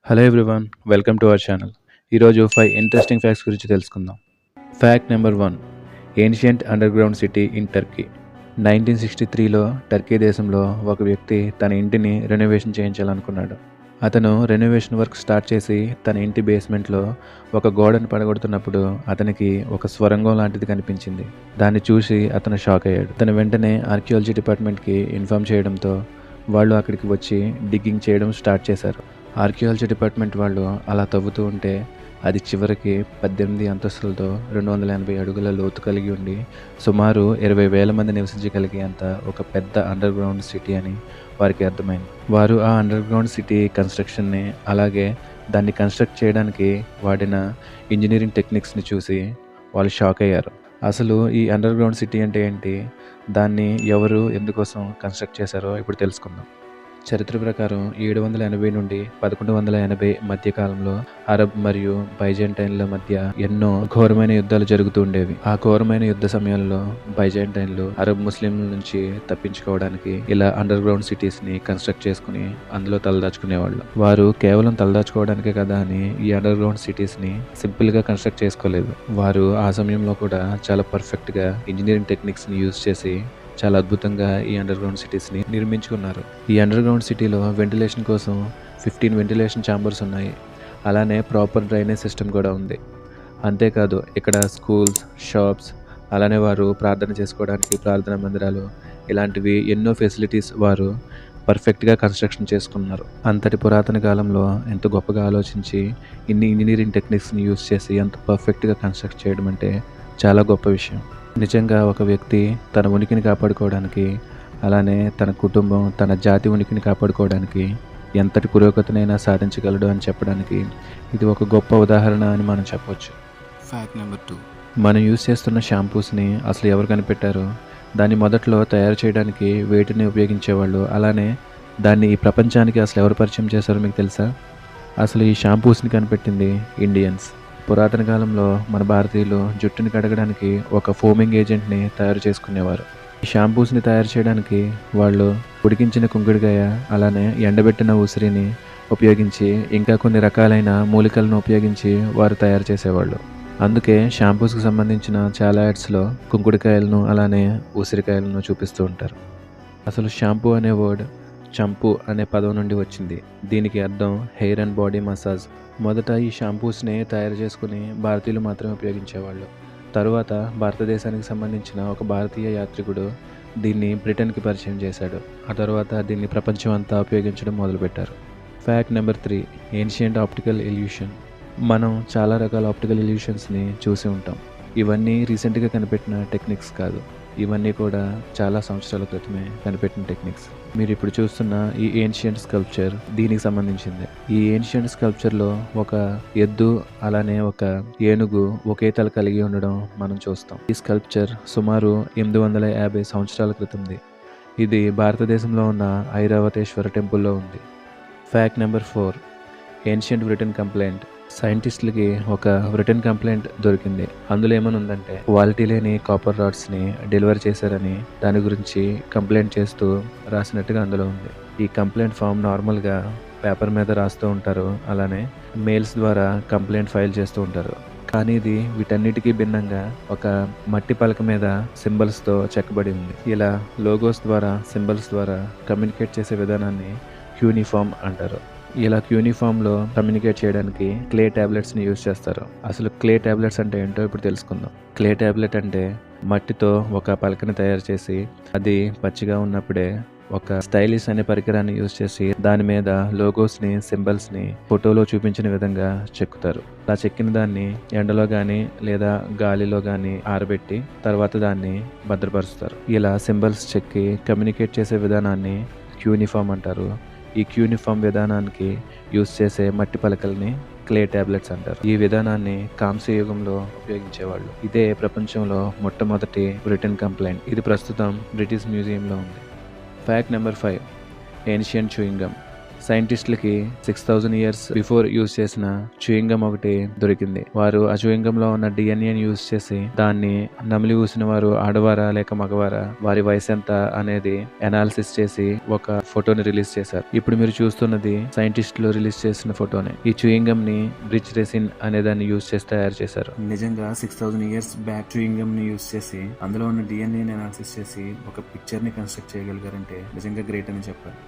Hello everyone, welcome to our channel. ఈరోజు 5 interesting facts గురించి తెలుసుకుందాం. Fact number 1. Ancient underground city in Turkey. 1963లో Turkey దేశంలో ఒక వ్యక్తి తన ఇంటిని రెనోవేషన్ చేయించాలనుకున్నాడు. అతను రెనోవేషన్ వర్క్ స్టార్ట్ చేసి తన ఇంటి బేస్మెంట్లో ఒక గోడను పడగొడుతున్నప్పుడు అతనికి ఒక స్వరంగం లాంటిది కనిపించింది. దాన్ని చూసి అతను షాక్ అయ్యాడు. తను వెంటనే ఆర్కియాలజీ డిపార్ట్మెంట్కి ఇన్ఫార్మ్ చేయడంతో వాళ్ళు అక్కడికి వచ్చి డిగ్గింగ్ చేయడం స్టార్ట్ చేశారు. ఆర్కియాలజీ డిపార్ట్మెంట్ వాళ్ళు అలా తవ్వుతూ ఉంటే అది చివరికి 18 అంతస్తులతో 280 అడుగుల లోతు కలిగి ఉండి సుమారు 20,000 మంది నివసించగలిగేంత ఒక పెద్ద అండర్ గ్రౌండ్ సిటీ అని వారికి అర్థమైంది. వారు ఆ అండర్ గ్రౌండ్ సిటీ కన్స్ట్రక్షన్ని అలాగే దాన్ని కన్స్ట్రక్ట్ చేయడానికి వాడిన ఇంజనీరింగ్ టెక్నిక్స్ని చూసి వాళ్ళు షాక్ అయ్యారు. అసలు ఈ అండర్ గ్రౌండ్ సిటీ అంటే ఏంటి, దాన్ని ఎవరు ఎందుకోసం కన్స్ట్రక్ట్ చేశారో ఇప్పుడు తెలుసుకుందాం. చరిత్ర ప్రకారం 780 నుండి 1180 మధ్య కాలంలో అరబ్ మరియు బైజాంటైన్ల మధ్య ఎన్నో ఘోరమైన యుద్ధాలు జరుగుతూ ఉండేవి. ఆ ఘోరమైన యుద్ధ సమయంలో బైజాంటైన్లు అరబ్ ముస్లింల నుంచి తప్పించుకోవడానికి ఇలా అండర్ గ్రౌండ్ సిటీస్ ని కన్స్ట్రక్ట్ చేసుకుని అందులో తలదాచుకునేవాళ్ళు. వారు కేవలం తలదాచుకోవడానికే కదా అని ఈ అండర్ గ్రౌండ్ సిటీస్ ని సింపుల్ గా కన్స్ట్రక్ట్ చేసుకోలేదు. వారు ఆ సమయంలో కూడా చాలా పర్ఫెక్ట్ గా ఇంజనీరింగ్ టెక్నిక్స్ ని యూజ్ చేసి చాలా అద్భుతంగా ఈ అండర్ గ్రౌండ్ సిటీస్ని నిర్మించుకున్నారు. ఈ అండర్ గ్రౌండ్ సిటీలో వెంటిలేషన్ కోసం 15 వెంటిలేషన్ ఛాంబర్స్ ఉన్నాయి. అలానే ప్రాపర్ డ్రైనేజ్ సిస్టమ్ కూడా ఉంది. అంతేకాదు ఇక్కడ స్కూల్స్, షాప్స్, అలానే వారు ప్రార్థన చేసుకోవడానికి ప్రార్థనా మందిరాలు, ఇలాంటివి ఎన్నో ఫెసిలిటీస్ వారు పర్ఫెక్ట్గా కన్స్ట్రక్షన్ చేసుకున్నారు. అంతటి పురాతన కాలంలో ఎంత గొప్పగా ఆలోచించి ఇన్ని ఇంజనీరింగ్ టెక్నిక్స్ని యూజ్ చేసి అంత పర్ఫెక్ట్గా కన్స్ట్రక్ట్ చేయడం అంటే చాలా గొప్ప విషయం. నిజంగా ఒక వ్యక్తి తన ఉనికిని కాపాడుకోవడానికి, అలానే తన కుటుంబం, తన జాతి ఉనికిని కాపాడుకోవడానికి ఎంతటి పురోగతినైనా సాధించగలడు అని చెప్పడానికి ఇది ఒక గొప్ప ఉదాహరణ అని మనం చెప్పొచ్చు. Fact number 2. మనం యూజ్ చేస్తున్న షాంపూస్ని అసలు ఎవరు కనిపెట్టారు? దాన్ని మొదట్లో తయారు చేయడానికి వేటిని ఉపయోగించేవాళ్ళు, అలానే దాన్ని ఈ ప్రపంచానికి అసలు ఎవరు పరిచయం చేశారో మీకు తెలుసా? అసలు ఈ షాంపూస్ని కనిపెట్టింది ఇండియన్స్. పురాతన కాలంలో మన భారతీయులు జుట్టుని కడగడానికి ఒక ఫోమింగ్ ఏజెంట్ని తయారు చేసుకునేవారు. ఈ షాంపూస్ని తయారు చేయడానికి వాళ్ళు ఉడికించిన కుంకుడుకాయ, అలానే ఎండబెట్టిన ఉసిరిని ఉపయోగించి ఇంకా కొన్ని రకాలైన మూలికలను ఉపయోగించి వారు తయారు చేసేవాళ్ళు. అందుకే షాంపూస్కి సంబంధించిన చాలా యాడ్స్లో కుంకుడుకాయలను అలానే ఉసిరికాయలను చూపిస్తూ ఉంటారు. అసలు షాంపూ అనే వర్డ్ చంపు అనే పదం నుండి వచ్చింది. దీనికి అర్థం హెయిర్ అండ్ బాడీ మసాజ్. మొదట ఈ షాంపూస్ని తయారు చేసుకుని భారతీయులు మాత్రమే ఉపయోగించేవాళ్ళు. తరువాత భారతదేశానికి సంబంధించిన ఒక భారతీయ యాత్రికుడు దీన్ని బ్రిటన్కి పరిచయం చేశాడు. ఆ తర్వాత దీన్ని ప్రపంచం అంతా ఉపయోగించడం మొదలుపెట్టారు. Fact number 3. Ancient optical illusion. మనం చాలా రకాల ఆప్టికల్ ఇల్యూషన్స్ని చూసి ఉంటాం. ఇవన్నీ రీసెంట్గా కనిపెట్టిన టెక్నిక్స్ కాదు. ఇవన్నీ కూడా చాలా సంవత్సరాల క్రితమే కనిపెట్టిన టెక్నిక్స్. మీరు ఇప్పుడు చూస్తున్న ఈ ఏన్షియంట్ స్కల్ప్చర్ దీనికి సంబంధించింది. ఈ ఏన్షియంట్ స్కల్ప్చర్లో ఒక ఎద్దు అలానే ఒక ఏనుగు ఒకే తల కలిగి ఉండడం మనం చూస్తాం. ఈ స్కల్ప్చర్ సుమారు 850 సంవత్సరాల క్రితంది. ఇది భారతదేశంలో ఉన్న ఐరావతేశ్వర టెంపుల్లో ఉంది. Fact number 4. Ancient written complaint. సైంటిస్టులకి ఒక రిటన్ కంప్లైంట్ దొరికింది. అందులో ఏమని ఉందంటే క్వాలిటీ లేని కాపర్ రాడ్స్ని డెలివరీ చేశారని దాని గురించి కంప్లైంట్ చేస్తూ రాసినట్టుగా అందులో ఉంది. ఈ కంప్లైంట్ ఫామ్ నార్మల్గా పేపర్ మీద రాస్తూ ఉంటారు, అలానే మెయిల్స్ ద్వారా కంప్లైంట్ ఫైల్ చేస్తూ ఉంటారు. కానీ ఇది వీటన్నిటికీ భిన్నంగా ఒక మట్టి పలక మీద సింబల్స్తో చెక్కబడి ఉంది. ఇలా లోగోస్ ద్వారా, సింబల్స్ ద్వారా కమ్యూనికేట్ చేసే విధానాన్ని క్యూనిఫామ్ అంటారు. ఇలా క్యూనిఫామ్లో కమ్యూనికేట్ చేయడానికి క్లే ట్యాబ్లెట్స్ని యూజ్ చేస్తారు. అసలు క్లే ట్యాబ్లెట్స్ అంటే ఏంటో ఇప్పుడు తెలుసుకుందాం. క్లే ట్యాబ్లెట్ అంటే మట్టితో ఒక పలకని తయారు చేసి అది పచ్చిగా ఉన్నప్పుడే ఒక స్టైలిష్ అనే పరికరాన్ని యూజ్ చేసి దాని మీద లోగోస్ని, సింబల్స్ని ఫోటోలో చూపించిన విధంగా చెక్కుతారు. అలా చెక్కిన దాన్ని ఎండలో కానీ లేదా గాలిలో కానీ ఆరబెట్టి తర్వాత దాన్ని భద్రపరుస్తారు. ఇలా సింబల్స్ చెక్కి కమ్యూనికేట్ చేసే విధానాన్ని క్యూనిఫామ్ అంటారు. ఈ క్యూనిఫామ్ విధానానికి యూజ్ చేసే మట్టి పలకల్ని క్లే ట్యాబ్లెట్స్ అంటారు. ఈ విధానాన్ని కాంస్య యుగంలో ఉపయోగించేవాళ్ళు. ఇదే ప్రపంచంలో మొట్టమొదటి రిటన్ కంప్లైంట్. ఇది ప్రస్తుతం బ్రిటిష్ మ్యూజియంలో ఉంది. Fact number 5. Ancient chewing gum. సైంటిస్టులకి 6000 ఇయర్స్ బిఫోర్ యూజ్ చేసిన చూయింగ్ గమ్ ఒకటి దొరికింది. వారు ఆ చూయింగ్ గమ్ లో ఉన్న డిఎన్ఏని యూజ్ చేసి దాన్ని నమిలి ఊసిన వారు ఆడవారా లేక మగవారా, వారి వయసు ఎంత అనేది అనాలిసిస్ చేసి ఒక ఫోటోని రిలీజ్ చేశారు. ఇప్పుడు మీరు చూస్తున్నది సైంటిస్టులు రిలీజ్ చేసిన ఫోటోనే. ఈ చూయింగ్ గమ్ ని బ్రిడ్జ్ రెసిన్ అనే దాన్ని యూజ్ చేసి తయారు చేశారు. నిజంగా 6000 ఇయర్స్ బ్యాక్ చూయింగ్ గమ్ ని యూజ్ చేసి అందులో ఉన్న డిఎన్ఏ అనాలిసిస్ చేసి ఒక పిక్చర్ ని కన్స్ట్రక్ట్ చేయగలిగారంటే నిజంగా గ్రేట్ అని చెప్పాలి.